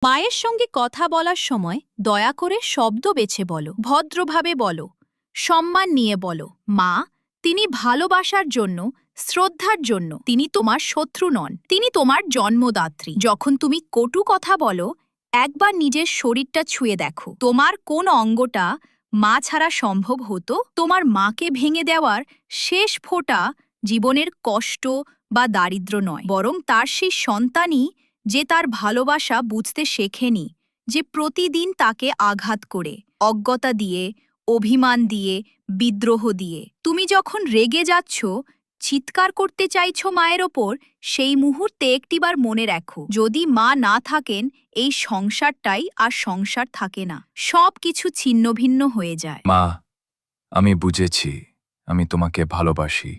মায়ের সঙ্গে কথা বলার সময় দয়া করে শব্দ বেছে বলো, ভদ্রভাবে বলো, সম্মান নিয়ে বলো। মা, তিনি ভালোবাসার জন্য, শ্রদ্ধার জন্য, তিনি তোমার শত্রু নন, তিনি তোমার জন্মদাত্রী। যখন তুমি কটু কথা বলো, একবার নিজের শরীরটা ছুঁয়ে দেখো, তোমার কোন অঙ্গটা মা ছাড়া সম্ভব হতো? তোমার মাকে ভেঙে দেওয়ার শেষ ফোঁটা জীবনের কষ্ট বা দারিদ্র্য নয়, বরং তার সেই সন্তানই যে তার ভালোবাসা বুঝতে শেখেনি, যে প্রতিদিন তাকে আঘাত করে, অজ্ঞতা দিয়ে, অভিমান দিয়ে, বিদ্রোহ দিয়ে। তুমি যখন রেগে যাচ্ছ, চিৎকার করতে চাইছো মায়ের ওপর, সেই মুহূর্তে একটিবার মনে রাখো, যদি মা না থাকেন, এই সংসারটাই আর সংসার থাকে না, সব কিছু ছিন্নভিন্ন হয়ে যায়। মা, আমি বুঝেছি, আমি তোমাকে ভালোবাসি।